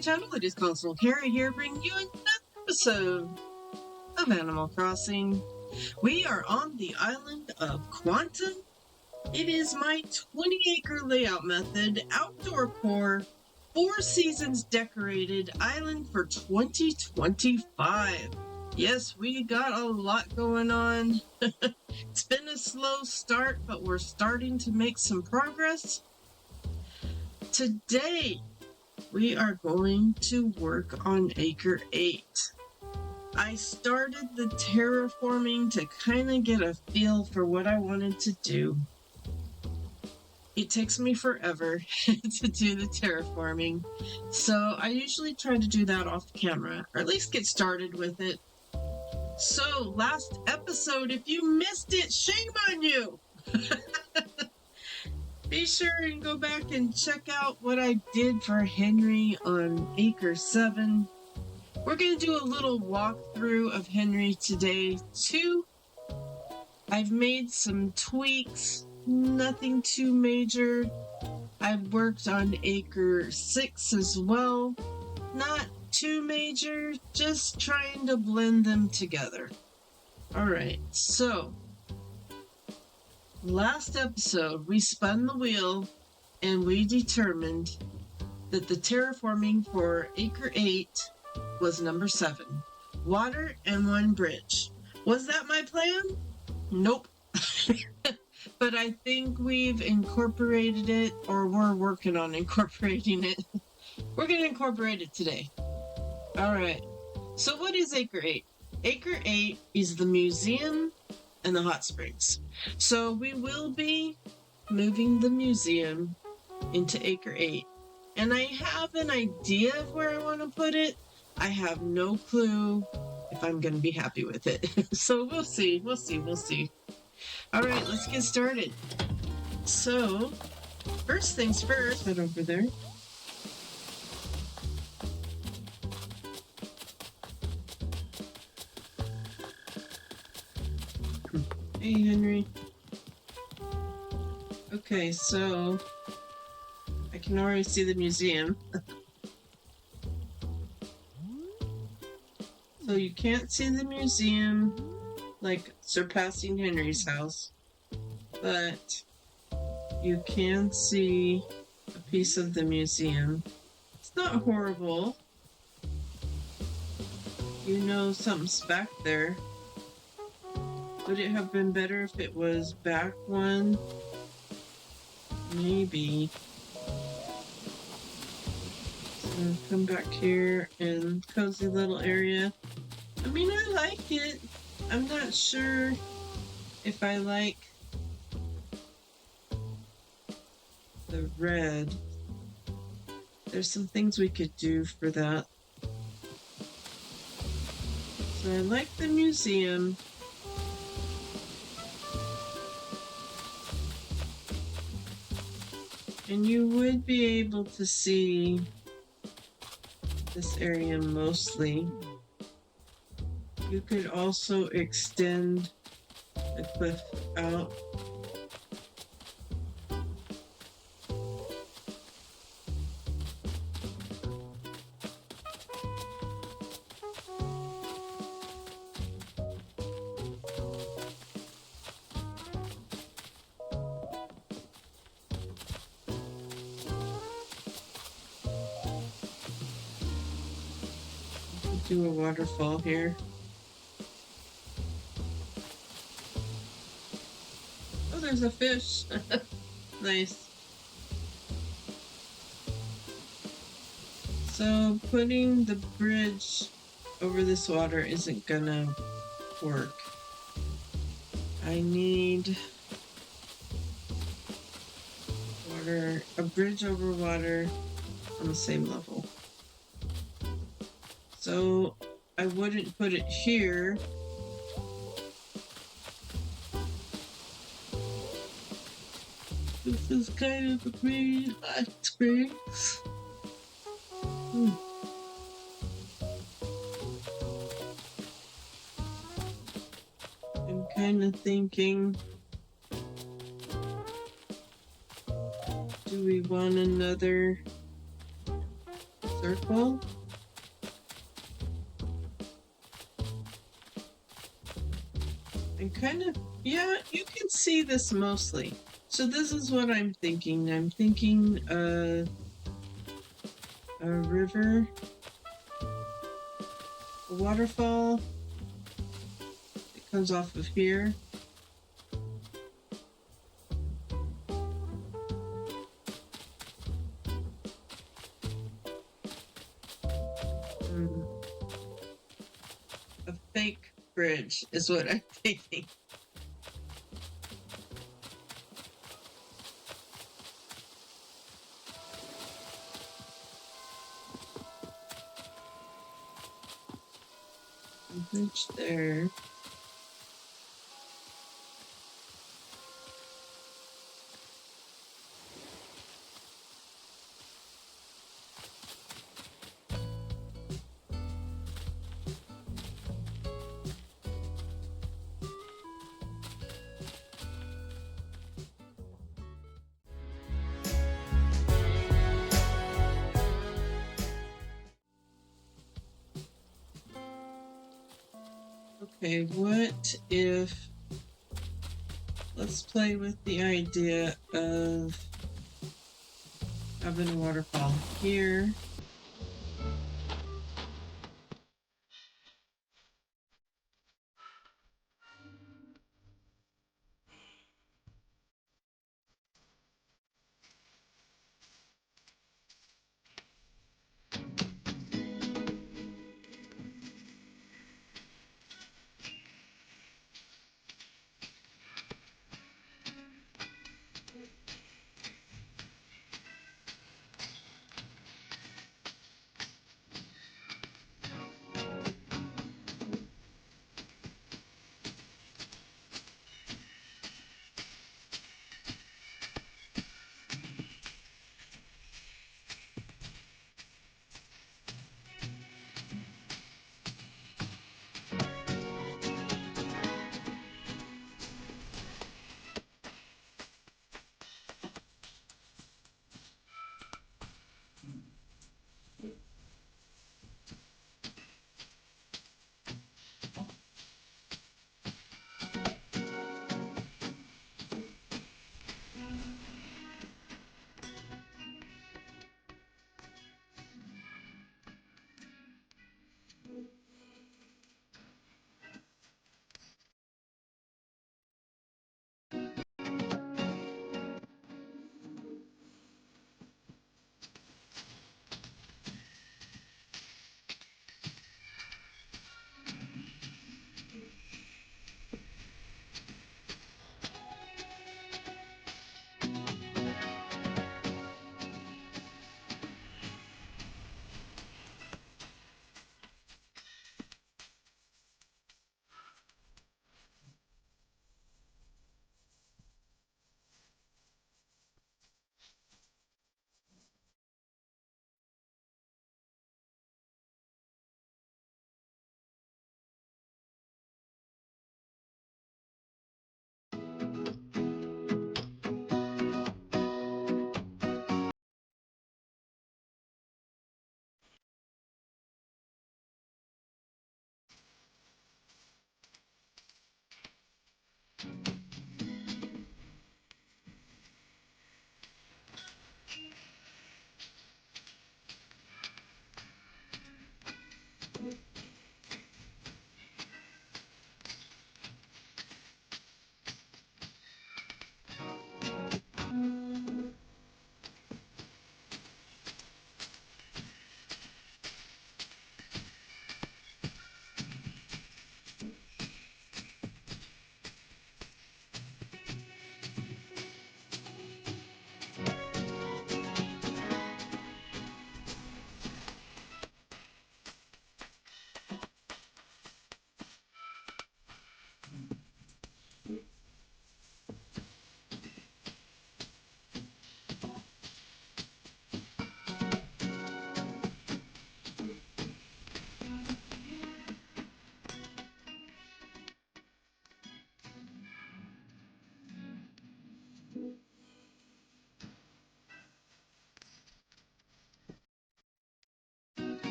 my channel. It is Console Carrie here, bringing you another episode of Animal Crossing. We are on the island of Quantum. It is my 20-acre layout method, outdoor core, 4 seasons decorated island for 2025. Yes, we got a lot going on. It's been a slow start, but we're starting to make some progress. Today, we are going to work on Acre 8. I started the terraforming to kind of get a feel for what I wanted to do. It takes me forever to do the terraforming, so I usually try to do that off camera, or at least get started with it. So, last episode, if you missed it, shame on you! Be sure and go back and check out what I did for Henry on Acre 7. We're going to do a little walkthrough of Henry today, too. I've made some tweaks, nothing too major. I've worked on Acre 6 as well. Not too major, just trying to blend them together. Alright, so last episode we spun the wheel and we determined that the terraforming for Acre 8 was number 7. Water and 1 bridge. Was that my plan? Nope. But I think we've incorporated it, or we're working on incorporating it. We're going to incorporate it today. Alright, so what is Acre 8? Acre 8 is the museum and the hot springs. So we will be moving the museum into Acre 8. And I have an idea of where I want to put it. I have no clue if I'm going to be happy with it. So we'll see. Alright, let's get started. So, first things first, head over there. Hey, Henry. Okay, so I can already see the museum. So you can't see the museum like surpassing Henry's house, but you can see a piece of the museum. It's not horrible. You know something's back there. Would it have been better if it was back one? Maybe. So come back here and cozy little area. I mean, I like it. I'm not sure if I like the red. There's some things we could do for that. So I like the museum. And you would be able to see this area mostly. You could also extend the cliff out. Do a waterfall here. Oh, there's a fish. Nice. So putting the bridge over this water isn't gonna work. I need water, a bridge over water on the same level. So I wouldn't put it here. This is kind of a green hot springs. I'm kind of thinking, do we want another circle. And kind of, yeah, you can see this mostly. So this is what I'm thinking. I'm thinking a river, a waterfall. It comes off of here. A fake bridge is what I'm thinking. A bridge there. Okay, what if, let's play with the idea of having a waterfall here.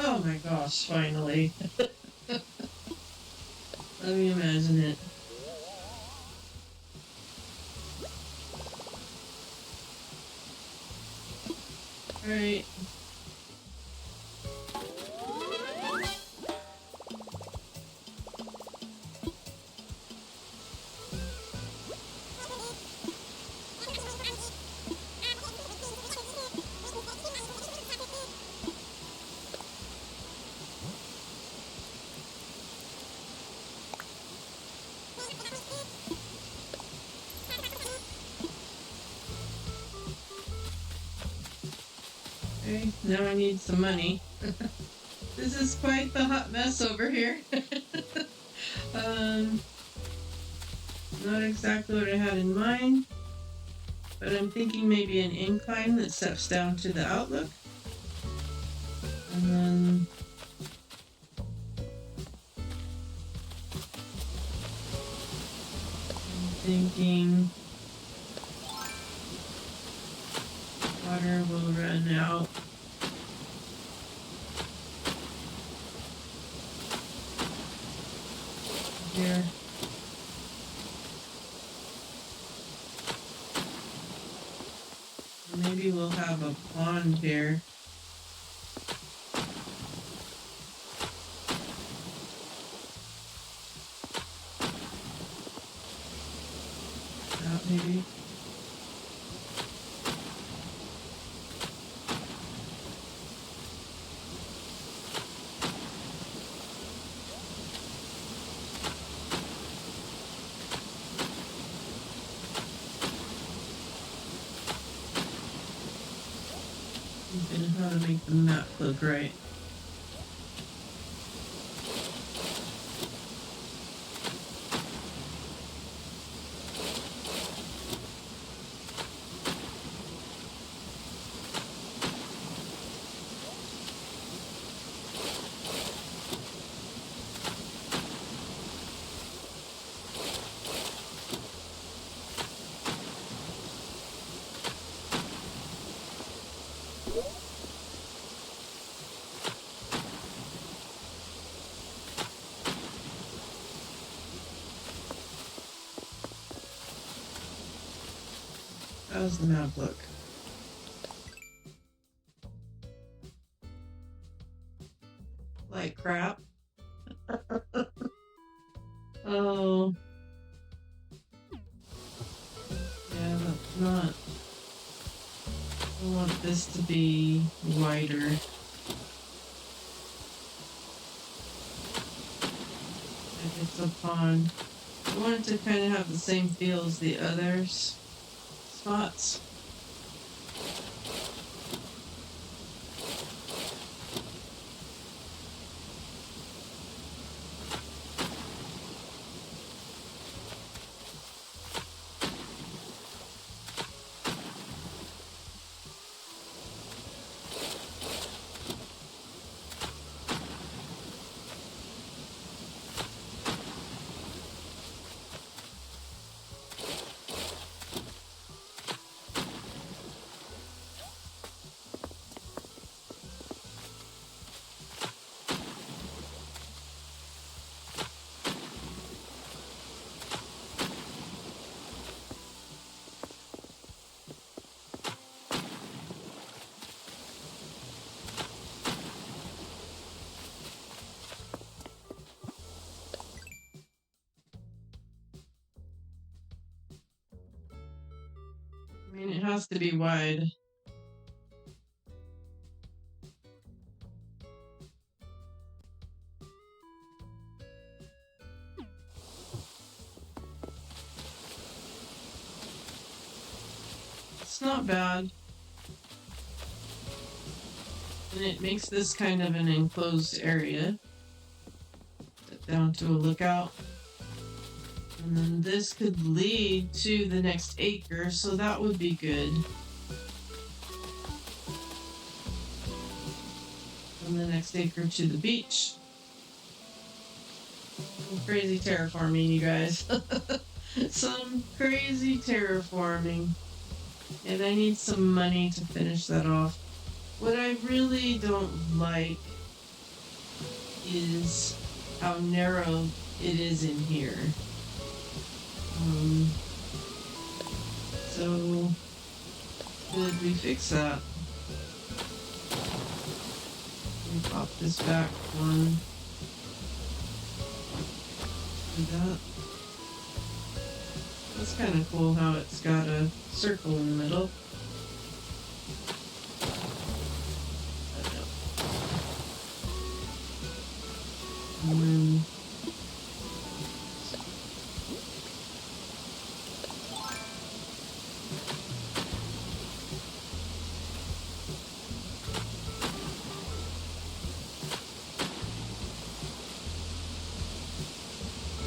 Oh my gosh, finally. Let me imagine it. Alright. Okay, now I need some money. This is quite the hot mess over here. Not exactly what I had in mind, but I'm thinking maybe an incline that steps down to the outlook. And then I'm thinking water will run out. Here. Maybe we'll have a pond here. Out maybe. Thinking how to make the map look right. How's the map look? Like crap. Oh. Yeah, that's not. I want this to be wider. If it's a pond. I want it to kind of have the same feel as the others. Spots. I mean, it has to be wide. It's not bad. And it makes this kind of an enclosed area. Down to a lookout. And then this could lead to the next acre, so that would be good. From the next acre to the beach. Some crazy terraforming, you guys. Some crazy terraforming. And I need some money to finish that off. What I really don't like is how narrow it is in here. So could we fix that? Let me pop this back one. Do that. That's kind of cool how it's got a circle in the middle. And then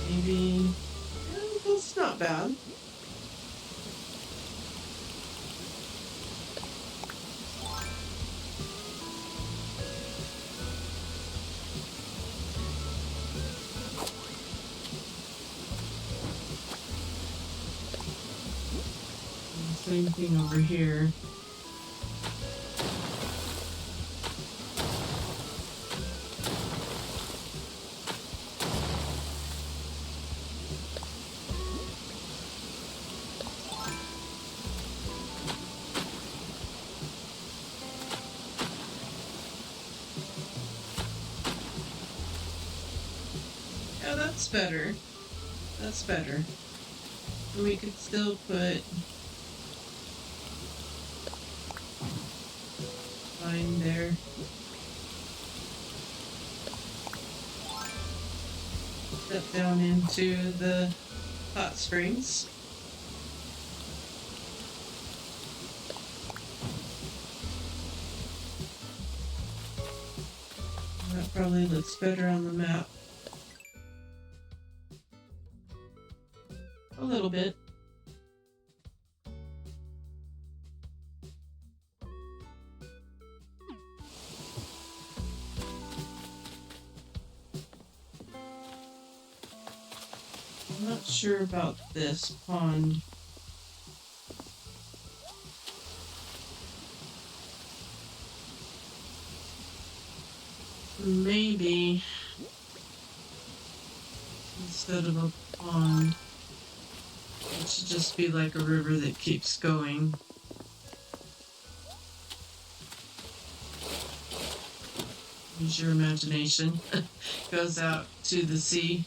maybe that's not bad. Same thing over here. Yeah, that's better. That's better. We could still put line there. Step down into the hot springs. That probably looks better on the map. A little bit. I'm not sure about this pond. Maybe instead of a pond, it should just be like a river that keeps going. Use your imagination. Goes out to the sea.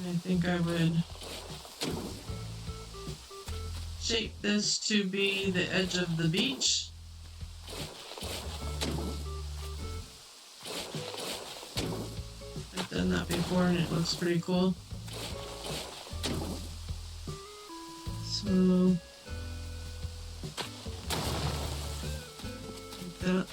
I think I would shape this to be the edge of the beach. I've done that before and it looks pretty cool. So, like that.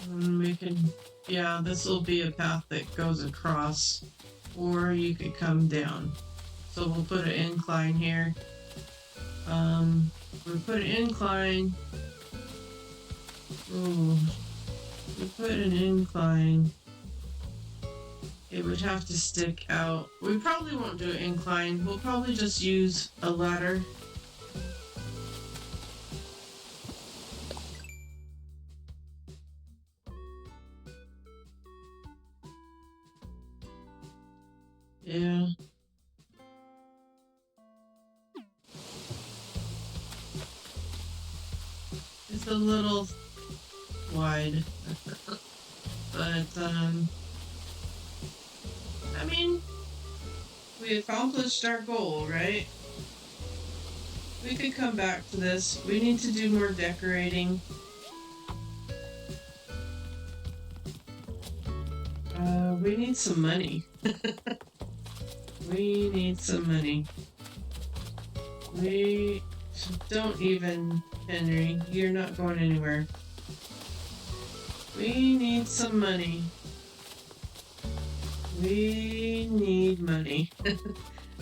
And we can, yeah, this will be a path that goes across, or you could come down. So we'll put an incline here. We put an incline. Ooh, we put an incline. It would have to stick out. We probably won't do an incline. We'll probably just use a ladder. Yeah. It's a little wide. But mean, we accomplished our goal, right? We could come back to this. We need to do more decorating. We need some money. We need some money. We don't even, Henry, you're not going anywhere. We need some money. We need money.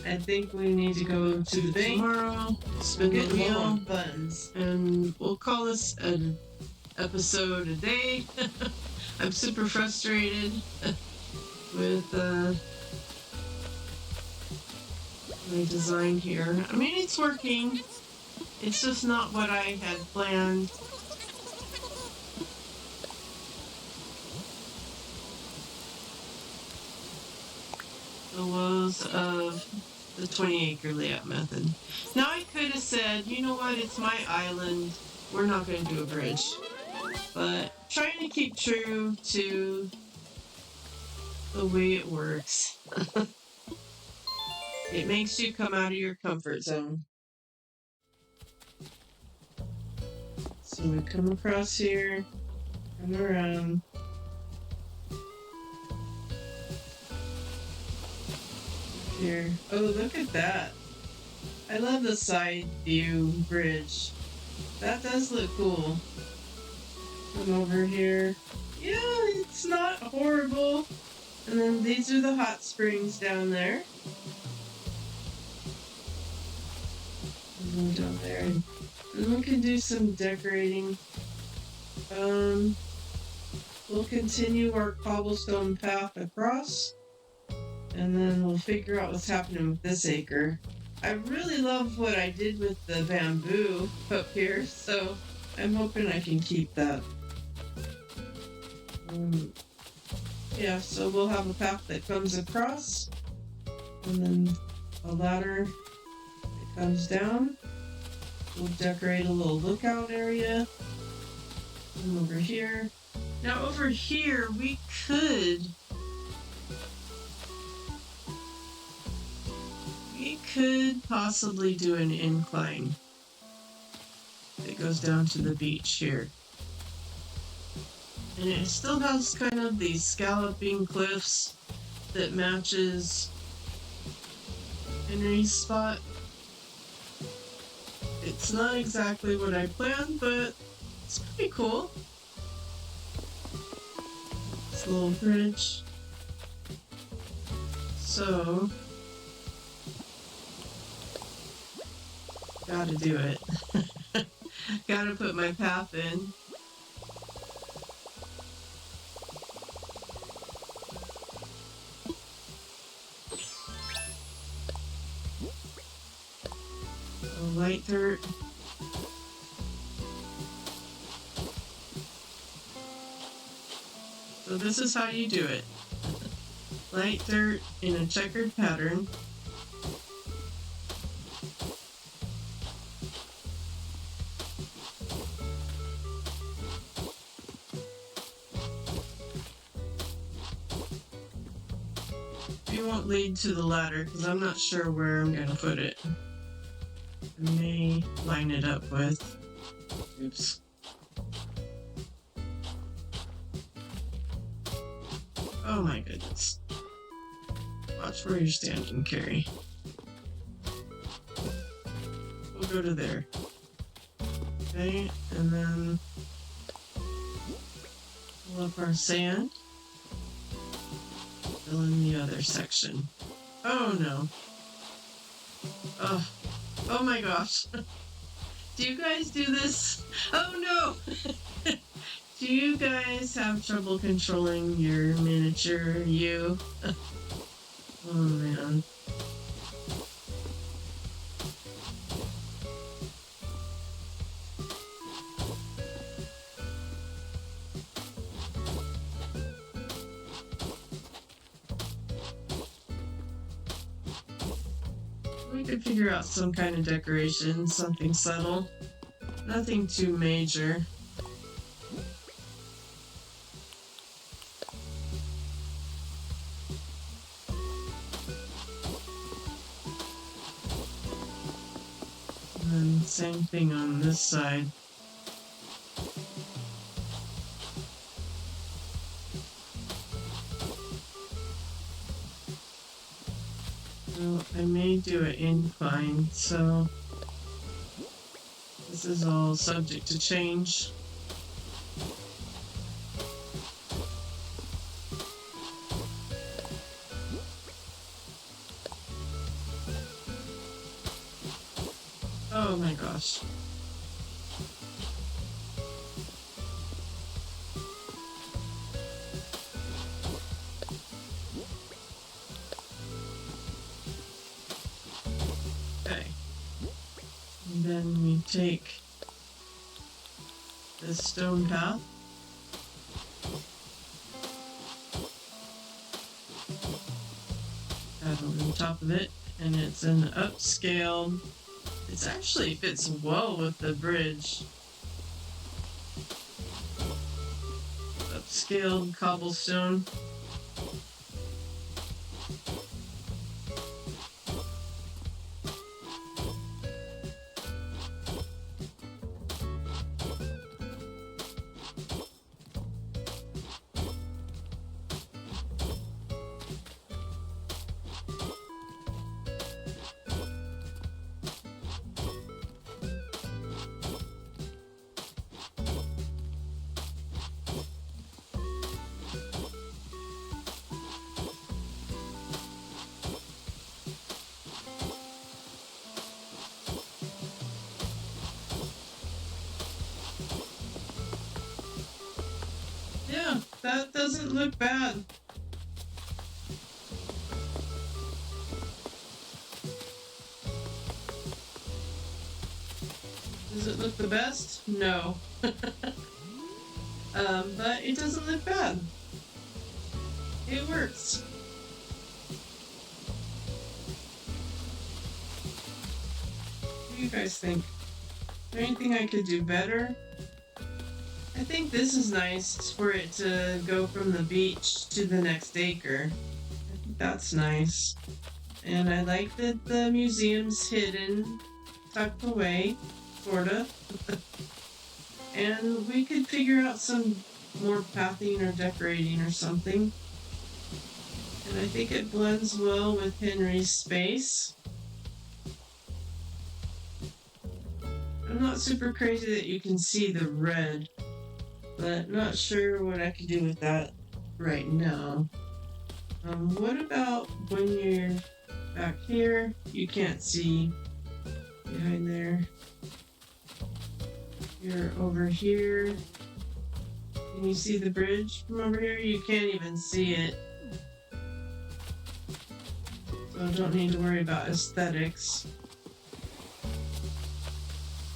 I think we need to go to the bank tomorrow, spend a meal, buns, and we'll call this an episode a day. I'm super frustrated with my design here. I mean, it's working. It's just not what I had planned. The woes of the 20-acre layout method. Now I could have said, you know what, it's my island. We're not going to do a bridge. But trying to keep true to the way it works. It makes you come out of your comfort zone. So we come across here, come around. Here. Oh, look at that. I love the side view bridge. That does look cool. Come over here. Yeah, it's not horrible. And then these are the hot springs down there. And down there. And we can do some decorating. We'll continue our cobblestone path across. And then we'll figure out what's happening with this acre. I really love what I did with the bamboo up here, so I'm hoping I can keep that. Yeah, so we'll have a path that comes across, and then a ladder that comes down. We'll decorate a little lookout area. And over here. Now over here, we could possibly do an incline that goes down to the beach here. And it still has kind of these scalloping cliffs that matches Henry's spot. It's not exactly what I planned, but it's pretty cool. This little bridge. So gotta do it. Gotta put my path in. Light dirt. So this is how you do it. Light dirt in a checkered pattern. You won't lead to the ladder because I'm not sure where I'm going to put it. I may line it up with. Oops. Oh my goodness. Watch where you're standing, Carrie. We'll go to there. Okay, and then pull up our sand. Fill in the other section. Oh no. Oh my gosh. Do you guys do this? Oh no! Do you guys have trouble controlling your miniature you? Oh man. We could figure out some kind of decoration, something subtle. Nothing too major. then same thing on this side. So I may do an incline, so this is all subject to change. Oh my gosh. Okay. And then we take this stone path. Add on top of it, and it's an upscaled. It actually fits well with the bridge. Upscaled cobblestone. Yeah, that doesn't look bad. Does it look the best? No. But it doesn't look bad. It works. What do you guys think? Is there anything I could do better? I think this is nice for it to go from the beach to the next acre. I think that's nice. And I like that the museum's hidden, tucked away, sorta. And we could figure out some more pathing or decorating or something. And I think it blends well with Henry's space. I'm not super crazy that you can see the red, but not sure what I could do with that right now. What about when you're back here? You can't see behind there. You're over here. Can you see the bridge from over here? You can't even see it. So I don't need to worry about aesthetics.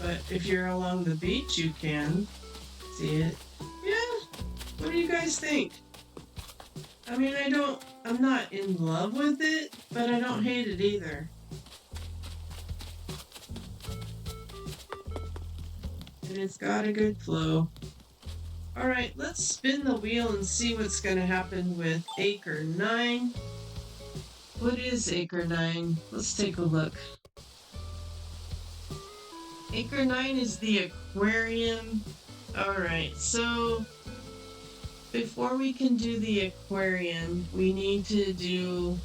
But if you're along the beach, you can see it. Yeah. What do you guys think? I mean, I'm not in love with it, but I don't hate it either. And it's got a good flow. Alright, let's spin the wheel and see what's going to happen with Acre 9. What is Acre 9? Let's take a look. Acre 9 is the aquarium. Alright, so before we can do the aquarium, we need to do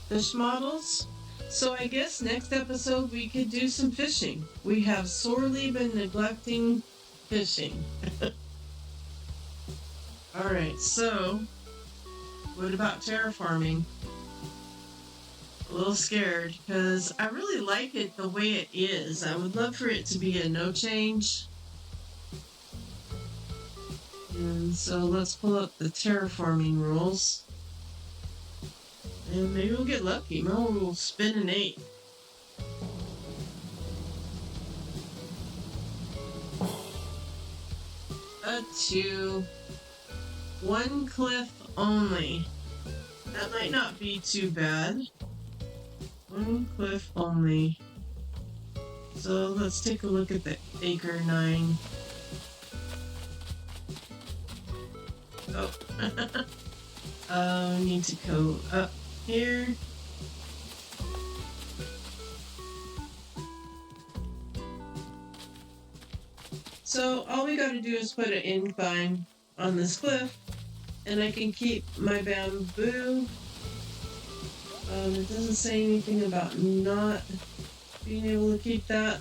fish models. So I guess next episode we could do some fishing. We have sorely been neglecting fishing. Alright, so what about terraforming? A little scared because I really like it the way it is. I would love for it to be a no change. And so let's pull up the terraforming rules. And maybe we'll get lucky. Maybe we'll spin an 8. A 2. 1 cliff only. That might not be too bad. 1 cliff only. So let's take a look at the Acre 9. Oh. I need to go up here. So all we gotta do is put an incline on this cliff, and I can keep my bamboo. It doesn't say anything about not being able to keep that.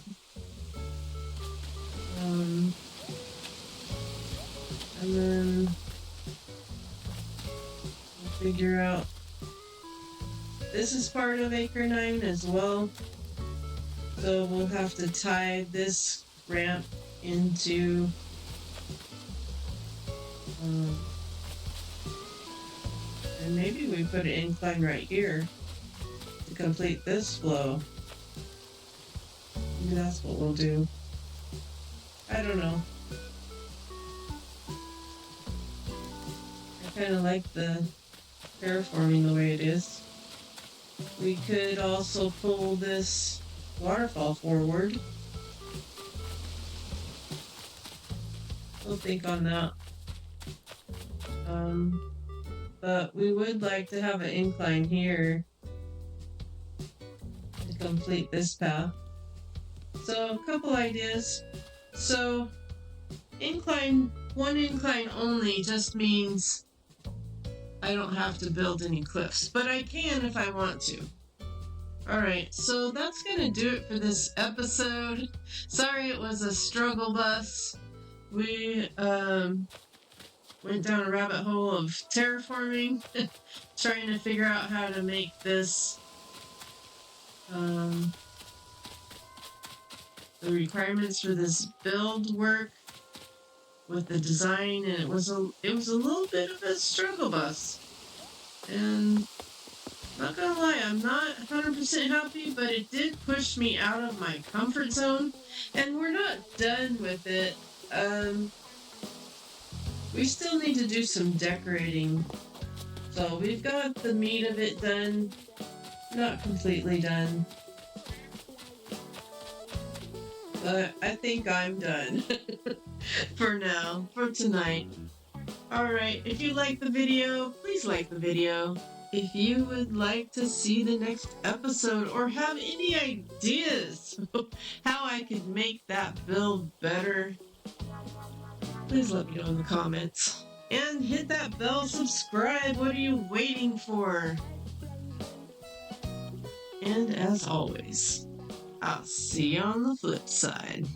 And then we'll figure out. This is part of Acre 9 as well. So we'll have to tie this ramp into and maybe we put an incline right here to complete this flow. Maybe that's what we'll do. I don't know. I kind of like the terraforming the way it is. We could also pull this waterfall forward. We'll think on that. But we would like to have an incline here to complete this path. So a couple ideas. So one incline only just means I don't have to build any cliffs, but I can if I want to. Alright, so that's gonna do it for this episode. Sorry it was a struggle bus. We went down a rabbit hole of terraforming, trying to figure out how to make this the requirements for this build work with the design, and it was a little bit of a struggle bus. And not gonna lie, I'm not 100% happy, but it did push me out of my comfort zone, and we're not done with it. We still need to do some decorating. So we've got the meat of it done, not completely done. But I think I'm done for now, for tonight. Alright, if you like the video, please like the video. If you would like to see the next episode or have any ideas how I could make that build better, please let me know in the comments. And hit that bell, subscribe. What are you waiting for? And as always, I'll see you on the flip side.